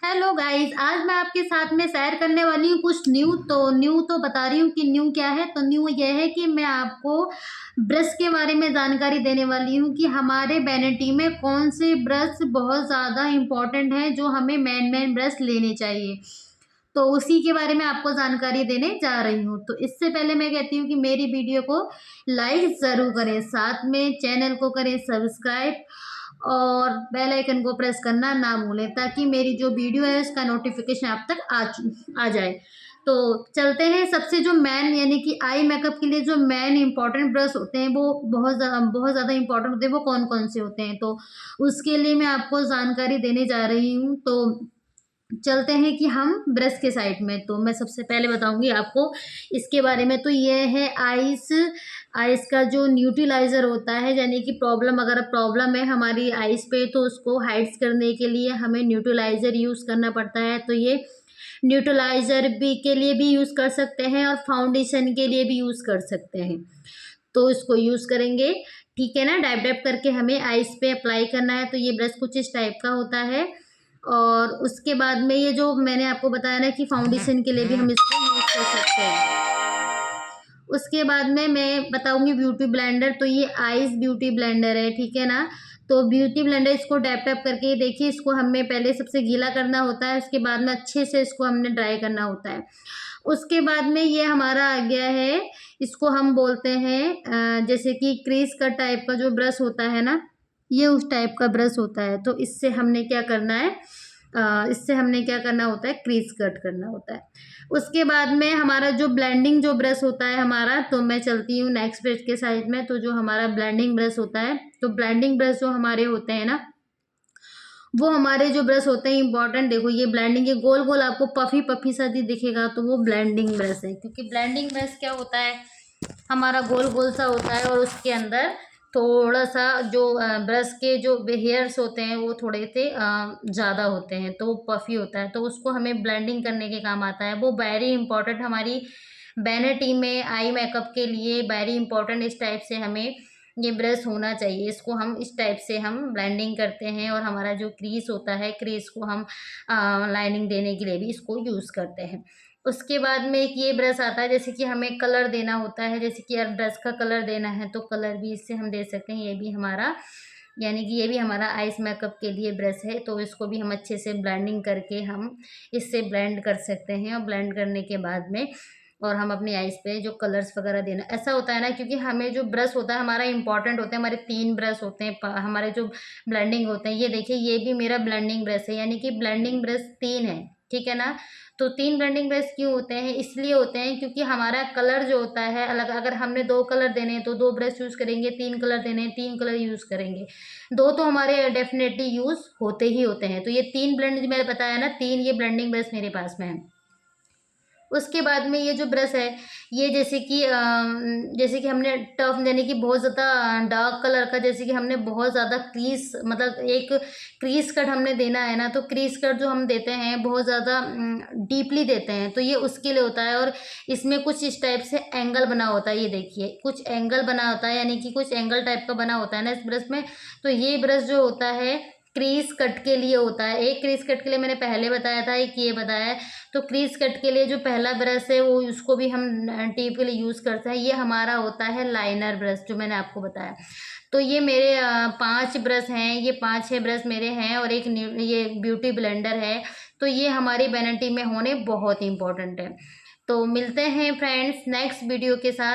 Hello guys, आज मैं आपके साथ में शेयर करने वाली हूँ कुछ न्यू तो बता रही हूँ कि न्यू क्या है। तो न्यू ये है कि मैं आपको ब्रश के बारे में जानकारी देने वाली हूँ कि हमारे वैनिटी में कौन से ब्रश बहुत ज़्यादा इम्पोर्टेंट हैं जो हमें मेन ब्रश लेने चाहिए। तो उसी के बारे में आपको जानकारी देने जा रही हूँ। तो इससे पहले मैं कहती हूँ कि मेरी वीडियो को लाइक ज़रूर करें, साथ में चैनल को करें सब्सक्राइब और बेल आइकन को प्रेस करना ना भूलें ताकि मेरी जो वीडियो है उसका नोटिफिकेशन आप तक आ जाए। तो चलते हैं। सबसे जो मेन यानी कि आई मेकअप के लिए जो मेन इंपॉर्टेंट ब्रश होते हैं वो बहुत ज़्यादा इंपॉर्टेंट होते हैं। वो कौन कौन से होते हैं तो उसके लिए मैं आपको जानकारी देने जा रही हूँ। तो चलते हैं कि हम ब्रश के साइड में। तो मैं सबसे पहले बताऊंगी आपको इसके बारे में। तो ये है आइस आइस का जो न्यूट्रलाइजर होता है, यानी कि अगर प्रॉब्लम है हमारी आइस पे तो उसको हाइड्स करने के लिए हमें न्यूट्रलाइजर यूज़ करना पड़ता है। तो ये न्यूट्रलाइजर भी के लिए भी यूज़ कर सकते हैं और फाउंडेशन के लिए भी यूज़ कर सकते हैं। तो इसको यूज़ करेंगे, ठीक है ना। डैब डैब करके हमें आइस पे अप्लाई करना है। तो ये ब्रश कुछ इस टाइप का होता है। और उसके बाद में ये जो मैंने आपको बताया ना कि फाउंडेशन के लिए भी हम इसको यूज़ कर सकते हैं। उसके बाद में मैं बताऊंगी ब्यूटी ब्लेंडर। तो ये आइस ब्यूटी ब्लेंडर है, ठीक है ना। तो ब्यूटी ब्लेंडर इसको डैप टैप करके देखिए, इसको हमें पहले सबसे गीला करना होता है, उसके बाद में अच्छे से इसको हमने ड्राई करना होता है। उसके बाद में ये हमारा आ गया है, इसको हम बोलते हैं जैसे कि क्रीज कट टाइप का जो ब्रश होता है ना, ये उस टाइप का ब्रश होता है। तो इससे हमने क्या करना है, क्रीज कट करना होता है। उसके बाद में हमारा जो ब्लेंडिंग जो ब्रश होता है हमारा, तो मैं चलती हूँ नेक्स्ट पेज के साइड में। तो जो हमारा ब्लेंडिंग ब्रश होता है, तो ब्लेंडिंग ब्रश जो हमारे होते हैं ना, वो हमारे जो ब्रश होते हैं इंपॉर्टेंट, देखो ये ब्लेंडिंग, ये गोल गोल आपको पफी पफी सा दिखेगा तो वो ब्लेंडिंग ब्रश है। क्योंकि ब्लेंडिंग ब्रश क्या होता है, हमारा गोल गोल सा होता है और उसके अंदर थोड़ा सा जो ब्रश के जो हेयर्स होते हैं वो थोड़े से ज़्यादा होते हैं, तो वो पफी होता है। तो उसको हमें ब्लेंडिंग करने के काम आता है। वो वेरी इंपॉर्टेंट हमारी वैनिटी में आई मेकअप के लिए वेरी इंपॉर्टेंट। इस टाइप से हमें ये ब्रश होना चाहिए। इसको हम इस टाइप से हम ब्लेंडिंग करते हैं और हमारा जो क्रीज होता है, क्रीज को हम लाइनिंग देने के लिए भी इसको यूज़ करते हैं। उसके बाद में एक ये ब्रश आता है, जैसे कि हमें कलर देना होता है, जैसे कि यार ब्रश का कलर देना है तो कलर भी इससे हम दे सकते हैं। ये भी हमारा यानी कि ये भी हमारा आइस मेकअप के लिए ब्रश है। तो इसको भी हम अच्छे से ब्लेंडिंग करके हम इससे ब्लेंड कर सकते हैं। और ब्लेंड करने के बाद में और हम अपनी आइस पे जो कलर्स वगैरह देना, ऐसा होता है ना, क्योंकि हमें जो ब्रश होता है हमारा इंपॉर्टेंट होता है। हमारे 3 ब्रश होते हैं, हमारे जो ब्लेंडिंग होते हैं। ये देखिए, ये भी मेरा ब्लेंडिंग ब्रश है, यानी कि ब्लेंडिंग ब्रश 3 है, ठीक है ना। तो 3 ब्लेंडिंग ब्रश क्यों होते हैं, इसलिए होते हैं क्योंकि हमारा कलर जो होता है अलग, अगर हमने 2 कलर देने हैं तो 2 ब्रश यूज़ करेंगे, 3 कलर देने हैं 3 कलर यूज़ करेंगे। 2 तो हमारे डेफिनेटली यूज़ होते ही होते हैं। तो ये 3 ब्लेंड जो मैंने बताया ना, 3 ये ब्लेंडिंग ब्रश मेरे पास में है। उसके बाद में ये जो ब्रश है, ये जैसे कि हमने टफ यानी कि बहुत ज़्यादा डार्क कलर का, जैसे कि हमने बहुत ज़्यादा क्रीज, मतलब एक क्रीज कट हमने देना है ना, तो क्रीज कट जो हम देते हैं बहुत ज़्यादा डीपली देते हैं, तो ये उसके लिए होता है। और इसमें कुछ इस टाइप से एंगल बना होता है, ये देखिए कुछ एंगल बना होता है, यानी कि कुछ एंगल टाइप का बना होता है ना इस ब्रश में। तो ये ब्रश जो होता है क्रीज कट के लिए होता है। एक क्रीज कट के लिए मैंने पहले बताया था, एक ये बताया है। तो क्रीज कट के लिए जो पहला ब्रश है वो, उसको भी हम टीप के लिए यूज़ करते हैं। ये हमारा होता है लाइनर ब्रश, जो मैंने आपको बताया। तो ये मेरे 5 ब्रश हैं, ये 5-6 ब्रश मेरे हैं और एक ये ब्यूटी ब्लेंडर है। तो ये हमारी वैनिटी में होने बहुत इंपॉर्टेंट है। तो मिलते हैं फ्रेंड्स नेक्स्ट वीडियो के साथ।